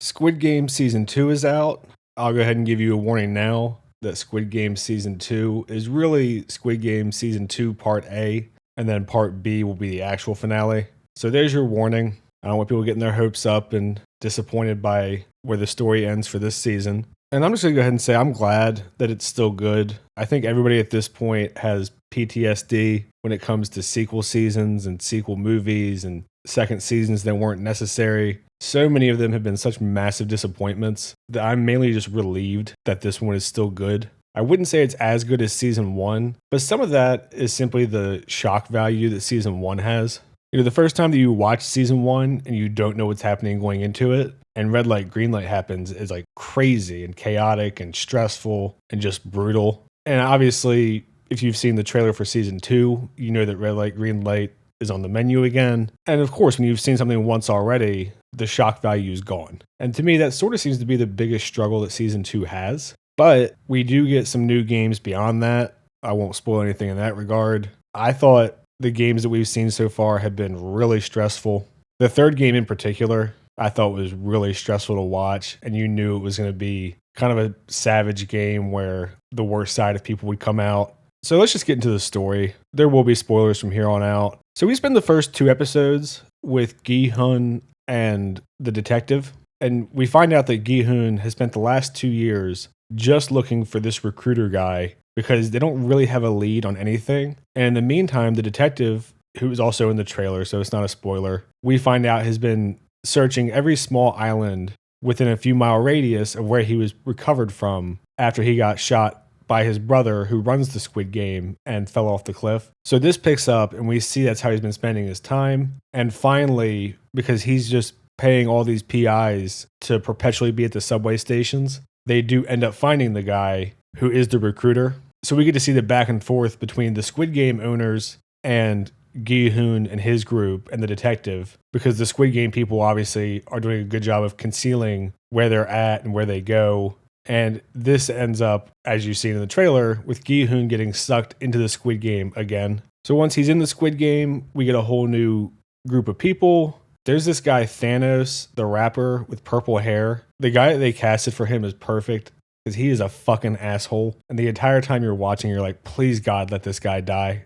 Squid Game Season 2 is out. I'll go ahead and give you a warning now that Squid Game Season 2 is really Squid Game Season 2 Part A, and then Part B will be the actual finale. So there's your warning. I don't want people getting their hopes up and disappointed by where the story ends for this season. And I'm just going to go ahead and say I'm glad that it's still good. I think everybody at this point has PTSD when it comes to sequel seasons and sequel movies and second seasons that weren't necessary. So many of them have been such massive disappointments that I'm mainly just relieved that this one is still good. I wouldn't say it's as good as season 1, but some of that is simply the shock value that season 1 has. You know, the first time that you watch season 1 and you don't know what's happening going into it, and red light, green light happens, is like crazy and chaotic and stressful and just brutal. And obviously, if you've seen the trailer for season 2, you know that red light, green light is on the menu again. And of course, when you've seen something once already, the shock value is gone. And to me, that sort of seems to be the biggest struggle that season 2 has. But we do get some new games beyond that. I won't spoil anything in that regard. I thought the games that we've seen so far have been really stressful. The third game in particular, I thought was really stressful to watch, and you knew it was going to be kind of a savage game where the worst side of people would come out. So let's just get into the story. There will be spoilers from here on out. So we spend the first 2 episodes with Gi-hun and the detective, and we find out that Gi-hun has spent the last 2 years just looking for this recruiter guy because they don't really have a lead on anything. And in the meantime, the detective, who is also in the trailer, so it's not a spoiler, we find out has been searching every small island within a few mile radius of where he was recovered from after he got shot by his brother who runs the Squid Game and fell off the cliff. So this picks up and we see that's how he's been spending his time. And finally, because he's just paying all these PIs to perpetually be at the subway stations, they do end up finding the guy who is the recruiter. So we get to see the back and forth between the Squid Game owners and Gi-hun and his group and the detective, because the Squid Game people obviously are doing a good job of concealing where they're at and where they go. And this ends up, as you've seen in the trailer, with Gi-hun getting sucked into the Squid Game again. So once he's in the Squid Game, we get a whole new group of people. There's this guy Thanos, the rapper with purple hair. The guy that they casted for him is perfect because he is a fucking asshole. And the entire time you're watching, you're like, please God, let this guy die.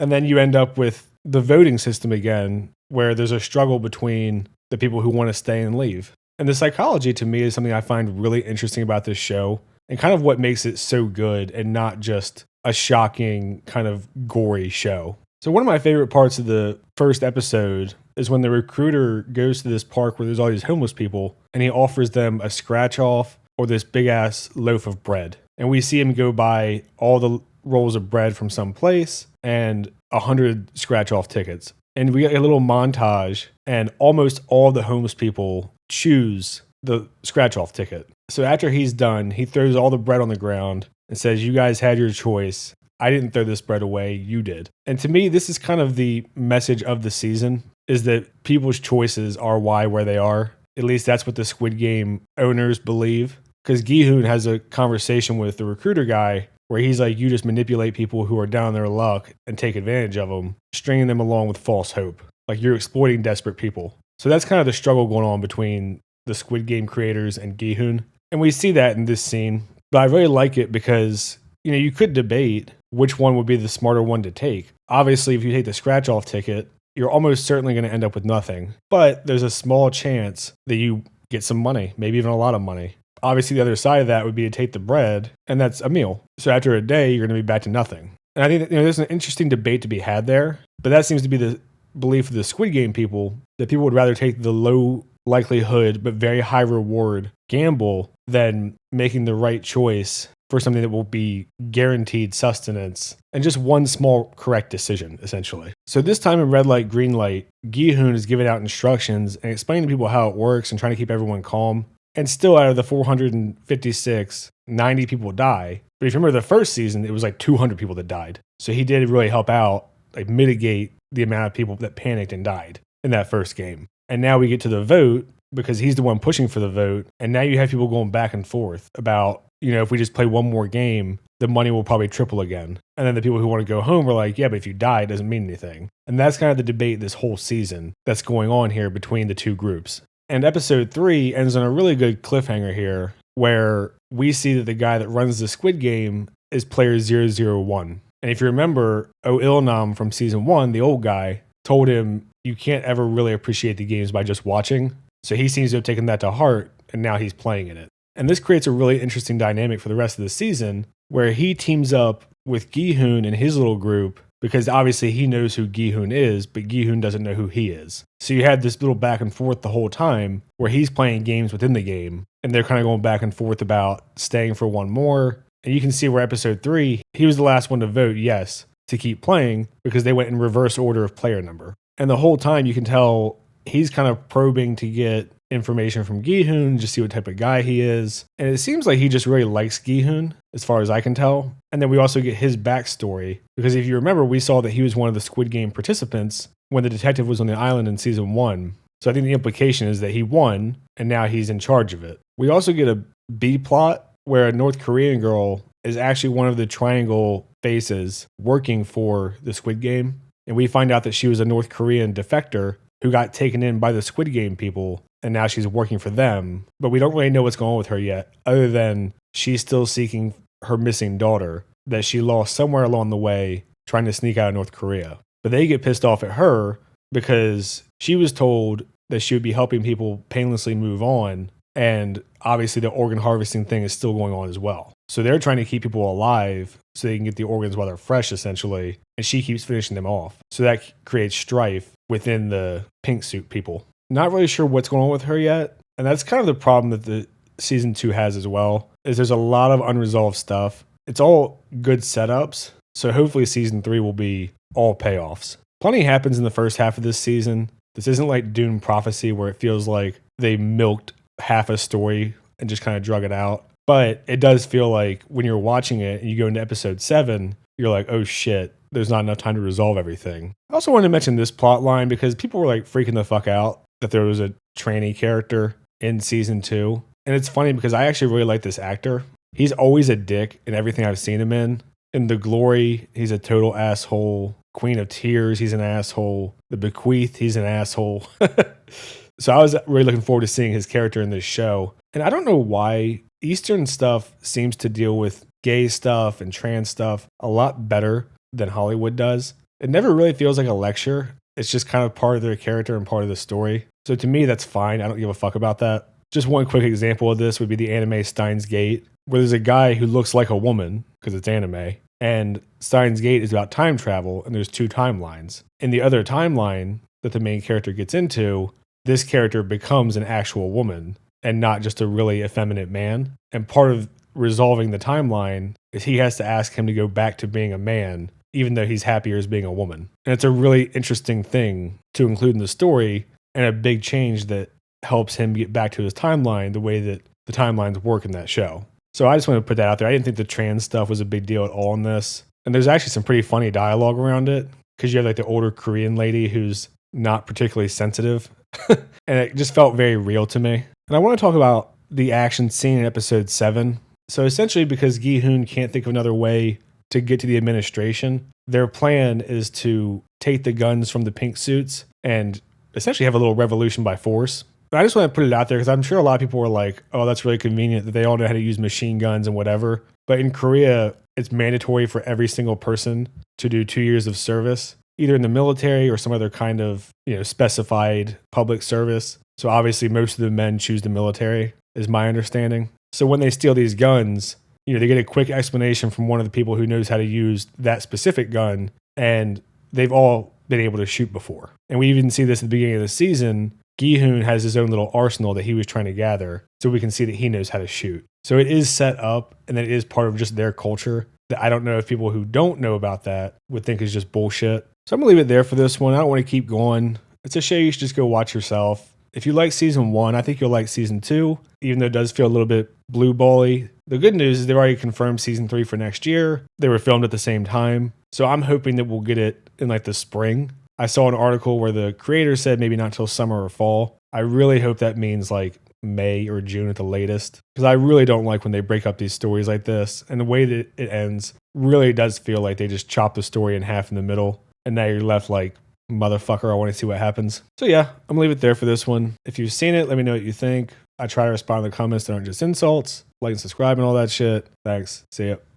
And then you end up with the voting system again, where there's a struggle between the people who want to stay and leave. And the psychology to me is something I find really interesting about this show and kind of what makes it so good and not just a shocking kind of gory show. So one of my favorite parts of the first episode is when the recruiter goes to this park where there's all these homeless people and he offers them a scratch off or this big ass loaf of bread. And we see him go buy all the rolls of bread from some place and 100 scratch off tickets. And we get a little montage and almost all the homeless people choose the scratch off ticket. So after he's done, he throws all the bread on the ground and says, you guys had your choice. I didn't throw this bread away. You did. And to me, this is kind of the message of the season, is that people's choices are why where they are. At least that's what the Squid Game owners believe. Because Gi-hun has a conversation with the recruiter guy where he's like, you just manipulate people who are down their luck and take advantage of them, stringing them along with false hope. Like you're exploiting desperate people. So that's kind of the struggle going on between the Squid Game creators and Gi-hun. And we see that in this scene. But I really like it because, you know, you could debate which one would be the smarter one to take. Obviously, if you take the scratch-off ticket, you're almost certainly going to end up with nothing. But there's a small chance that you get some money, maybe even a lot of money. Obviously, the other side of that would be to take the bread, and that's a meal. So after a day, you're going to be back to nothing. And I think that, you know, there's an interesting debate to be had there. But that seems to be the belief of the Squid Game people, that people would rather take the low likelihood but very high reward gamble than making the right choice for something that will be guaranteed sustenance and just one small correct decision, essentially. So this time in red light, green light, Gi-hun is giving out instructions and explaining to people how it works and trying to keep everyone calm. And still out of the 456, 90 people die. But if you remember the first season, it was like 200 people that died. So he did really help out, like mitigate the amount of people that panicked and died in that first game. And now we get to the vote because he's the one pushing for the vote. And now you have people going back and forth about, you know, if we just play one more game, the money will probably triple again. And then the people who want to go home were like, yeah, but if you die, it doesn't mean anything. And that's kind of the debate this whole season that's going on here between the two groups. And episode 3 ends on a really good cliffhanger here, where we see that the guy that runs the Squid Game is player 001. And if you remember, Ilnam from season 1, the old guy, told him you can't ever really appreciate the games by just watching. So he seems to have taken that to heart, and now he's playing in it. And this creates a really interesting dynamic for the rest of the season, where he teams up with Gi-hoon and his little group, because obviously he knows who Gi-hoon is, but Gi-hoon doesn't know who he is. So you had this little back and forth the whole time, where he's playing games within the game, and they're kind of going back and forth about staying for one more. And you can see where episode 3, he was the last one to vote yes to keep playing, because they went in reverse order of player number. And the whole time you can tell he's kind of probing to get information from Gi-hoon, just see what type of guy he is. And it seems like he just really likes Gi-hoon, as far as I can tell. And then we also get his backstory, because if you remember, we saw that he was one of the Squid Game participants when the detective was on the island in season 1. So I think the implication is that he won, and now he's in charge of it. We also get a B plot where a North Korean girl is actually one of the triangle faces working for the Squid Game. And we find out that she was a North Korean defector who got taken in by the Squid Game people, and now she's working for them. But we don't really know what's going on with her yet, other than she's still seeking her missing daughter that she lost somewhere along the way trying to sneak out of North Korea. But they get pissed off at her because she was told that she would be helping people painlessly move on, and obviously the organ harvesting thing is still going on as well. So they're trying to keep people alive so they can get the organs while they're fresh, essentially, and she keeps finishing them off. So that creates strife within the pink suit people. Not really sure what's going on with her yet, and that's kind of the problem that the season 2 has as well, is there's a lot of unresolved stuff. It's all good setups, so hopefully season 3 will be all payoffs. Plenty happens in the first half of this season. This isn't like Dune Prophecy, where it feels like they milked half a story and just kind of drug it out. But it does feel like when you're watching it and you go into episode 7, you're like, oh shit, there's not enough time to resolve everything. I also wanted to mention this plot line because people were like freaking the fuck out that there was a tranny character in season 2. And it's funny because I actually really like this actor. He's always a dick in everything I've seen him in. In The Glory, he's a total asshole. Queen of Tears, he's an asshole. The Bequeath, he's an asshole. So I was really looking forward to seeing his character in this show. And I don't know why Eastern stuff seems to deal with gay stuff and trans stuff a lot better than Hollywood does. It never really feels like a lecture. It's just kind of part of their character and part of the story. So to me, that's fine. I don't give a fuck about that. Just one quick example of this would be the anime Steins Gate, where there's a guy who looks like a woman, because it's anime, and Steins Gate is about time travel, and there's 2 timelines. In the other timeline that the main character gets into, this character becomes an actual woman and not just a really effeminate man. And part of resolving the timeline is he has to ask him to go back to being a man, even though he's happier as being a woman. And it's a really interesting thing to include in the story, and a big change that helps him get back to his timeline the way that the timelines work in that show. So I just want to put that out there. I didn't think the trans stuff was a big deal at all in this. And there's actually some pretty funny dialogue around it, because you have like the older Korean lady who's not particularly sensitive. And it just felt very real to me. And I want to talk about the action scene in episode 7. So essentially, because Gi-hoon can't think of another way to get to the administration, their plan is to take the guns from the pink suits and essentially have a little revolution by force. But I just want to put it out there because I'm sure a lot of people were like, oh, that's really convenient that they all know how to use machine guns and whatever. But in Korea, it's mandatory for every single person to do 2 years of service, either in the military or some other kind of, specified public service. So obviously most of the men choose the military, is my understanding. So when they steal these guns, they get a quick explanation from one of the people who knows how to use that specific gun, and they've all been able to shoot before. And we even see this at the beginning of the season. Gi-hoon has his own little arsenal that he was trying to gather, so we can see that he knows how to shoot. So it is set up, and it is part of just their culture that I don't know if people who don't know about that would think is just bullshit. So I'm going to leave it there for this one. I don't want to keep going. It's a show you should just go watch yourself. If you like season 1, I think you'll like season 2, even though it does feel a little bit blue ball-y. The good news is they've already confirmed season 3 for next year. They were filmed at the same time. So I'm hoping that we'll get it in like the spring. I saw an article where the creator said maybe not till summer or fall. I really hope that means like May or June at the latest, because I really don't like when they break up these stories like this. And the way that it ends really does feel like they just chop the story in half in the middle, and now you're left like motherfucker. I want to see what happens. So yeah, I'm gonna leave it there for this one. If you've seen it, let me know what you think. I try to respond to the comments that aren't just insults. Like and subscribe and all that shit. Thanks. See ya.